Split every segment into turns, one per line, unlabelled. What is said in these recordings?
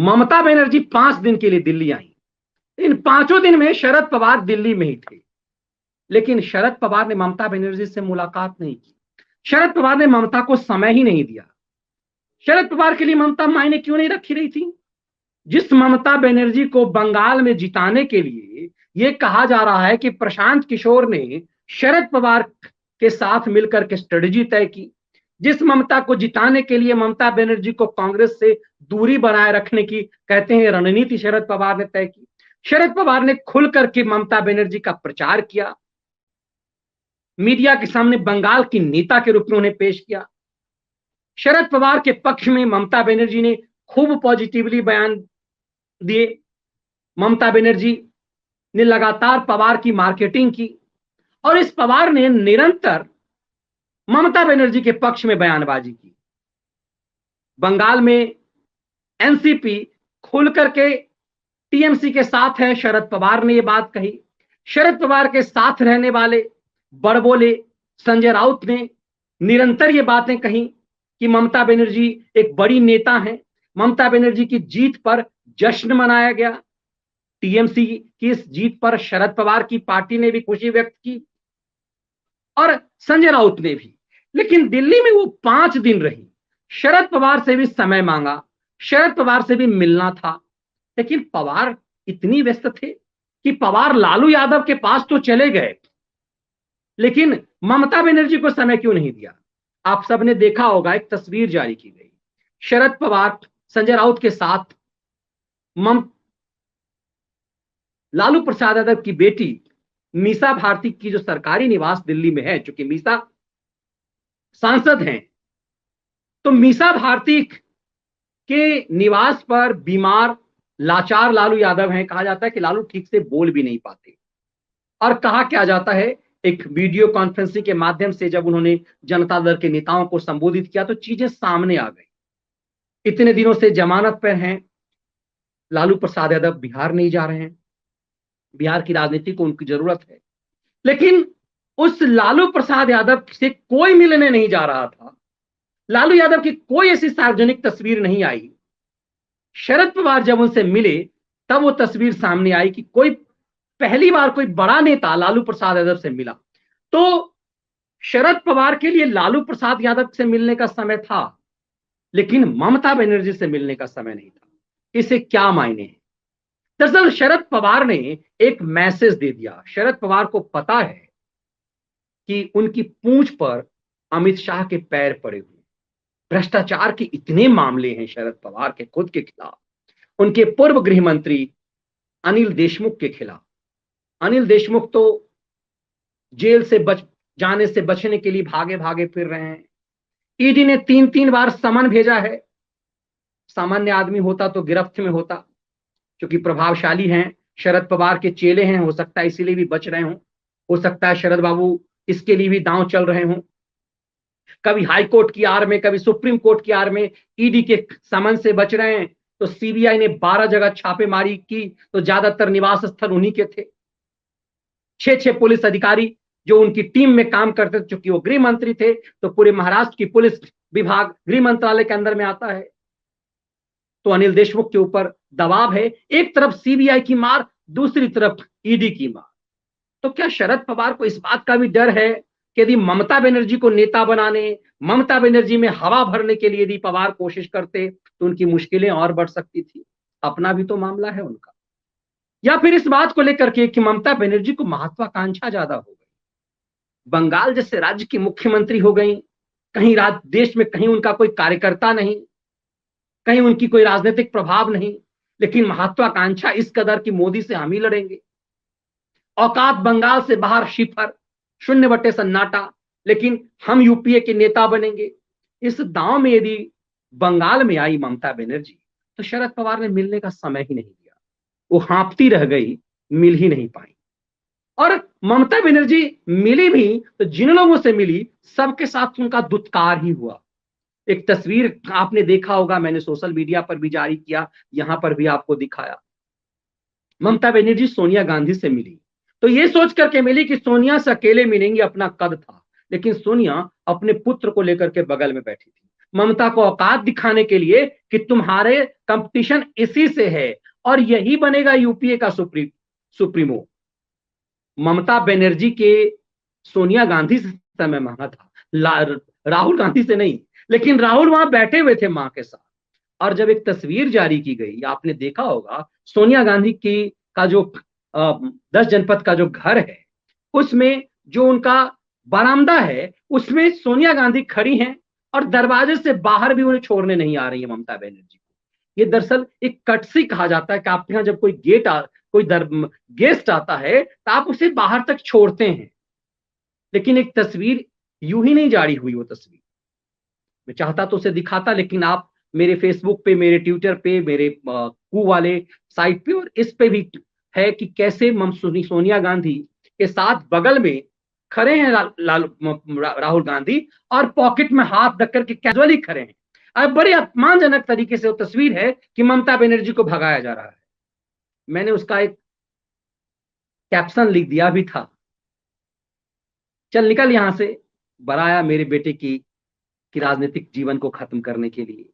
ममता बनर्जी 5 दिन के लिए दिल्ली आई। इन 5 दिन में शरद पवार दिल्ली में ही थे, लेकिन शरद पवार ने ममता बनर्जी से मुलाकात नहीं की। शरद पवार ने ममता को समय ही नहीं दिया। शरद पवार के लिए ममता मायने क्यों नहीं रखी रही थी? जिस ममता बनर्जी को बंगाल में जिताने के लिए यह कहा जा रहा है कि प्रशांत किशोर ने शरद पवार के साथ मिलकर के स्ट्रेटजी तय की, जिस ममता को जिताने के लिए ममता बनर्जी को कांग्रेस से दूरी बनाए रखने की कहते हैं रणनीति शरद पवार ने तय की। शरद पवार ने खुल करके ममता बनर्जी का प्रचार किया, मीडिया के सामने बंगाल की नेता के रूप में उन्हें पेश किया। शरद पवार के पक्ष में ममता बनर्जी ने खूब पॉजिटिवली बयान दिए। ममता बनर्जी ने लगातार पवार की मार्केटिंग की और इस पवार ने निरंतर ममता बनर्जी के पक्ष में बयानबाजी की। बंगाल में एनसीपी खुल करके टीएमसी के साथ है, शरद पवार ने यह बात कही। शरद पवार के साथ रहने वाले बड़बोले संजय राउत ने निरंतर ये बातें कही कि ममता बनर्जी एक बड़ी नेता हैं। ममता बनर्जी की जीत पर जश्न मनाया गया। टीएमसी की इस जीत पर शरद पवार की पार्टी ने भी खुशी व्यक्त की और संजय राउत ने भी। लेकिन दिल्ली में वो 5 दिन रही, शरद पवार से भी समय मांगा, शरद पवार से भी मिलना था, लेकिन पवार इतनी व्यस्त थे कि पवार लालू यादव के पास तो चले गए, लेकिन ममता बनर्जी को समय क्यों नहीं दिया? आप सबने देखा होगा, एक तस्वीर जारी की गई, शरद पवार संजय राउत के साथ लालू प्रसाद यादव की बेटी मीसा भारती की जो सरकारी निवास दिल्ली में है, चूंकि मीसा सांसद हैं, तो मीसा भारती के निवास पर बीमार लाचार लालू यादव हैं। कहा जाता है कि लालू ठीक से बोल भी नहीं पाते। और कहा क्या जाता है, एक वीडियो कॉन्फ्रेंसिंग के माध्यम से जब उन्होंने जनता दल के नेताओं को संबोधित किया तो चीजें सामने आ गई। इतने दिनों से जमानत पर हैं लालू प्रसाद यादव, बिहार नहीं जा रहे हैं, बिहार की राजनीति को उनकी जरूरत है, लेकिन उस लालू प्रसाद यादव से कोई मिलने नहीं जा रहा था। लालू यादव की कोई ऐसी सार्वजनिक तस्वीर नहीं आई। शरद पवार जब उनसे मिले तब वो तस्वीर सामने आई कि कोई पहली बार कोई बड़ा नेता लालू प्रसाद यादव से मिला। तो शरद पवार के लिए लालू प्रसाद यादव से मिलने का समय था, लेकिन ममता बनर्जी से मिलने का समय नहीं था। इसे क्या मायने हैं? दरअसल शरद पवार ने एक मैसेज दे दिया। शरद पवार को पता है कि उनकी पूंछ पर अमित शाह के पैर पड़े हुए, भ्रष्टाचार के इतने मामले हैं शरद पवार के खुद के खिलाफ, उनके पूर्व गृह मंत्री अनिल देशमुख के खिलाफ। अनिल देशमुख तो जेल से जाने से बचने के लिए भागे भागे फिर रहे हैं। ईडी ने 3 बार समन भेजा है। सामान्य आदमी होता तो गिरफ्त में होता, क्योंकि प्रभावशाली हैं, शरद पवार के चेले हैं, हो सकता है इसीलिए भी बच रहे हों। हो सकता है शरद बाबू इसके लिए भी दांव चल रहे हों। कभी हाई कोर्ट की आड़ में, कभी सुप्रीम कोर्ट की आड़ में ईडी के समन से बच रहे हैं। तो सीबीआई ने 12 जगह छापेमारी की, तो ज्यादातर निवास स्थल उन्हीं के थे। 6 पुलिस अधिकारी जो उनकी टीम में काम करते थे, चूंकि वो गृह मंत्री थे, तो पूरे महाराष्ट्र की पुलिस विभाग गृह मंत्रालय के अंदर में आता है। तो अनिल देशमुख के ऊपर दबाव है, एक तरफ सीबीआई की मार, दूसरी तरफ ईडी की मार। तो क्या शरद पवार को इस बात का भी डर है कि यदि ममता बनर्जी को नेता बनाने, ममता बनर्जी में हवा भरने के लिए यदि पवार कोशिश करते तो उनकी मुश्किलें और बढ़ सकती थी? अपना भी तो मामला है उनका। या फिर इस बात को लेकर के कि ममता बनर्जी को महत्वाकांक्षा ज्यादा हो गई, बंगाल जैसे राज्य की मुख्यमंत्री हो गई, कहीं देश में कहीं उनका कोई कार्यकर्ता नहीं, कहीं उनकी कोई राजनीतिक प्रभाव नहीं, लेकिन महत्वाकांक्षा इस कदर की मोदी से हम ही लड़ेंगे। औकात बंगाल से बाहर शिफर, 0 सन्नाटा, लेकिन हम यूपीए के नेता बनेंगे। इस दांव में यदि बंगाल में आई ममता बनर्जी तो शरद पवार ने मिलने का समय ही नहीं दिया। वो हाँफती रह गई, मिल ही नहीं पाई। और ममता बनर्जी मिली भी तो जिन लोगों से मिली सबके साथ उनका दुत्कार ही हुआ। एक तस्वीर आपने देखा होगा, मैंने सोशल मीडिया पर भी जारी किया, यहां पर भी आपको दिखाया। ममता बनर्जी सोनिया गांधी से मिली तो ये सोच करके मिली कि सोनिया से अकेले मिलेंगे, अपना कद था, लेकिन सोनिया अपने पुत्र को लेकर के बगल में बैठी थी। ममता को औकात दिखाने के लिए कि तुम्हारे कंपटीशन इसी से है और यही बनेगा यूपीए का सुप्रीमो। ममता बनर्जी के सोनिया गांधी से समय मांगा था, राहुल गांधी से नहीं, लेकिन राहुल वहां बैठे हुए थे मां के साथ। और जब एक तस्वीर जारी की गई, आपने देखा होगा सोनिया गांधी की का जो 10 जनपद का जो घर है, उसमें जो उनका बरामदा है उसमें सोनिया गांधी खड़ी हैं और दरवाजे से बाहर भी उन्हें छोड़ने नहीं आ रही है ममता बनर्जी को। ये दरअसल एक कटसी कहा जाता है कि आपके यहाँ जब कोई गेस्ट आता है तो आप उसे बाहर तक छोड़ते हैं। लेकिन एक तस्वीर यूं ही नहीं जारी हुई, वो तस्वीर मैं चाहता तो उसे दिखाता, लेकिन आप मेरे फेसबुक पे, मेरे ट्विटर पे, मेरे कू वाले साइट पे और इस पे भी है कि कैसे सोनिया गांधी के साथ बगल में खड़े हैं राहुल गांधी और पॉकेट में हाथ रख करके कैजुअली खड़े हैं। अब बड़े अपमानजनक तरीके से वो तस्वीर है कि ममता बनर्जी को भगाया जा रहा है। मैंने उसका एक कैप्शन लिख दिया भी था, चल निकल यहां से, बराया मेरे बेटे की राजनीतिक जीवन को खत्म करने के लिए।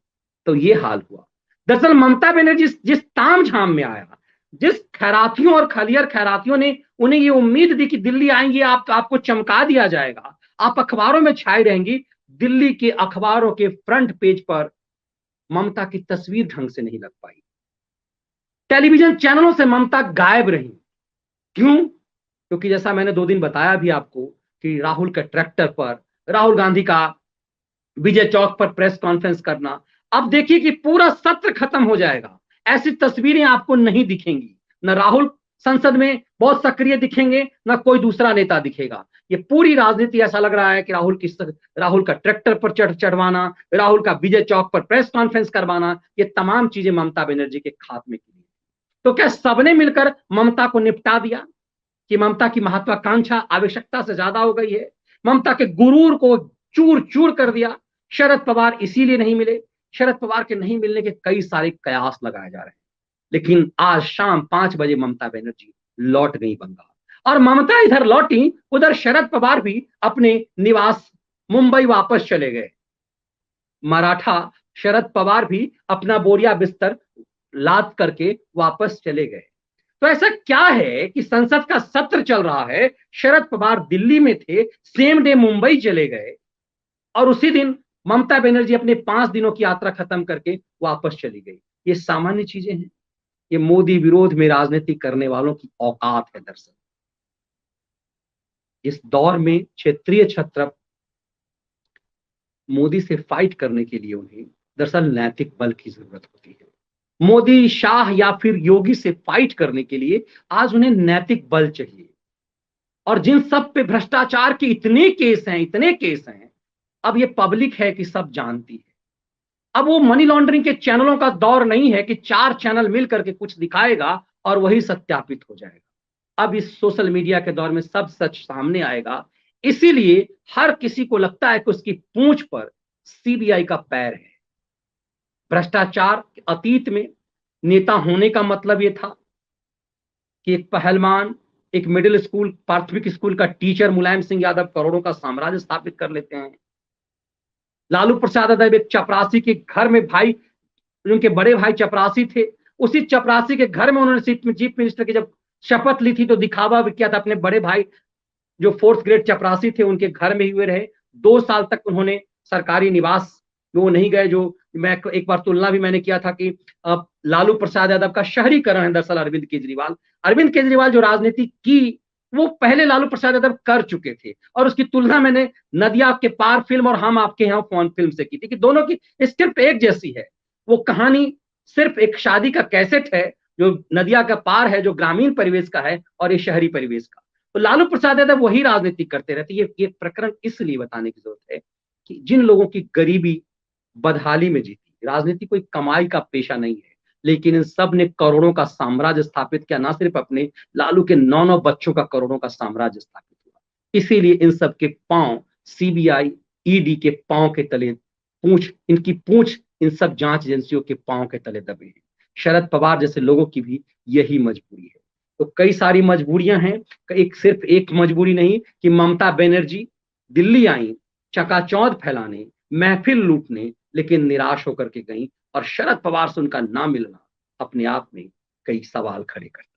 तो ये हाल हुआ। दरअसल ममता बनर्जी जिस ताम झाम में आया, जिस खैरातियों और खलियर खैरातियों ने उन्हें ये उम्मीद दी कि दिल्ली आएंगे आपको चमका दिया जाएगा, आप अखबारों में छाई रहेंगी, दिल्ली के अखबारों के फ्रंट पेज पर ममता की तस्वीर ढंग से नहीं लग पाई। टेलीविजन चैनलों से ममता गायब रही। क्यों? क्योंकि जैसा मैंने 2 दिन बताया भी आपको कि राहुल के ट्रैक्टर पर राहुल गांधी का विजय चौक पर प्रेस कॉन्फ्रेंस करना। अब देखिए कि पूरा सत्र खत्म हो जाएगा, ऐसी तस्वीरें आपको नहीं दिखेंगी। न राहुल संसद में बहुत सक्रिय दिखेंगे, न कोई दूसरा नेता दिखेगा। ये पूरी राजनीति ऐसा लग रहा है कि राहुल का ट्रैक्टर पर चढ़वाना, राहुल का विजय चौक पर प्रेस कॉन्फ्रेंस करवाना, ये तमाम चीजें ममता बनर्जी के खात्मे के लिए। तो क्या सबने मिलकर ममता को निपटा दिया कि ममता की महत्वाकांक्षा आवश्यकता से ज्यादा हो गई है? ममता के गुरूर को चूर चूर कर दिया। शरद पवार इसीलिए नहीं मिले। शरद पवार के नहीं मिलने के कई सारे कयास लगाए जा रहे हैं, लेकिन आज शाम 5 बजे ममता बनर्जी लौट गई बंगाल। और ममता इधर लौटी, उधर शरद पवार भी अपने निवास मुंबई वापस चले गए। मराठा शरद पवार भी अपना बोरिया बिस्तर लाद करके वापस चले गए। तो ऐसा क्या है कि संसद का सत्र चल रहा है, शरद पवार दिल्ली में थे, सेम डे मुंबई चले गए और उसी दिन ममता बनर्जी अपने 5 दिनों की यात्रा खत्म करके वापस चली गई। ये सामान्य चीजें हैं? ये मोदी विरोध में राजनीति करने वालों की औकात है। दरअसल इस दौर में क्षेत्रीय छत्र मोदी से फाइट करने के लिए उन्हें दरअसल नैतिक बल की जरूरत होती है। मोदी, शाह या फिर योगी से फाइट करने के लिए आज उन्हें नैतिक बल चाहिए। और जिन सब पे भ्रष्टाचार के इतने केस हैं, अब ये पब्लिक है कि सब जानती है। अब वो मनी लॉन्ड्रिंग के चैनलों का दौर नहीं है कि 4 चैनल मिल करके कुछ दिखाएगा और वही सत्यापित हो जाएगा। अब इस सोशल मीडिया के दौर में सब सच सामने आएगा। इसीलिए हर किसी को लगता है कि उसकी पूंछ पर सीबीआई का पैर है। भ्रष्टाचार अतीत में नेता होने का मतलब यह था कि एक पहलवान, एक मिडिल स्कूल, प्राथमिक स्कूल का टीचर मुलायम सिंह यादव करोड़ों का साम्राज्य स्थापित कर लेते हैं। लालू प्रसाद यादव एक चपरासी के घर में भाई, उनके बड़े भाई चपरासी थे, उसी चपरासी के घर में उन्होंने चीफ मिनिस्टर की जब शपथ ली थी तो दिखावा भी किया था। अपने बड़े भाई जो 4th ग्रेड चपरासी थे उनके घर में ही हुए रहे। 2 साल तक उन्होंने सरकारी निवास में वो नहीं गए। जो मैं एक बार तुलना भी मैंने किया था कि लालू प्रसाद यादव का शहरीकरण है दरअसल अरविंद केजरीवाल जो राजनीति की वो पहले लालू प्रसाद यादव कर चुके थे। और उसकी तुलना मैंने नदिया के पार फिल्म और हम आपके यहाँ फोन फिल्म से की थी कि दोनों की स्क्रिप्ट एक जैसी है। वो कहानी सिर्फ एक शादी का कैसेट है, जो नदिया का पार है जो ग्रामीण परिवेश का है और ये शहरी परिवेश का। तो लालू प्रसाद यादव वही राजनीति करते रहते। ये प्रकरण इसलिए बताने की जरूरत है कि जिन लोगों की गरीबी बदहाली में जीती, राजनीति कोई कमाई का पेशा नहीं है, लेकिन इन सब ने करोड़ों का साम्राज्य स्थापित किया। ना सिर्फ अपने लालू के 9 बच्चों का करोड़ों का साम्राज्य स्थापित हुआ। इसीलिए इन सब के पांव सीबीआई, ईडी के पांव के तले, इनकी पूंछ इन सब जांच एजेंसियों के पांव के तले दबे हैं। शरद पवार जैसे लोगों की भी यही मजबूरी है। तो कई सारी मजबूरियां हैं, सिर्फ एक मजबूरी नहीं कि ममता बनर्जी दिल्ली आई चकाचौंध फैलाने, महफिल लूटने, लेकिन निराश होकर के गई और शरद पवार से उनका ना मिलना अपने आप में कई सवाल खड़े करता है।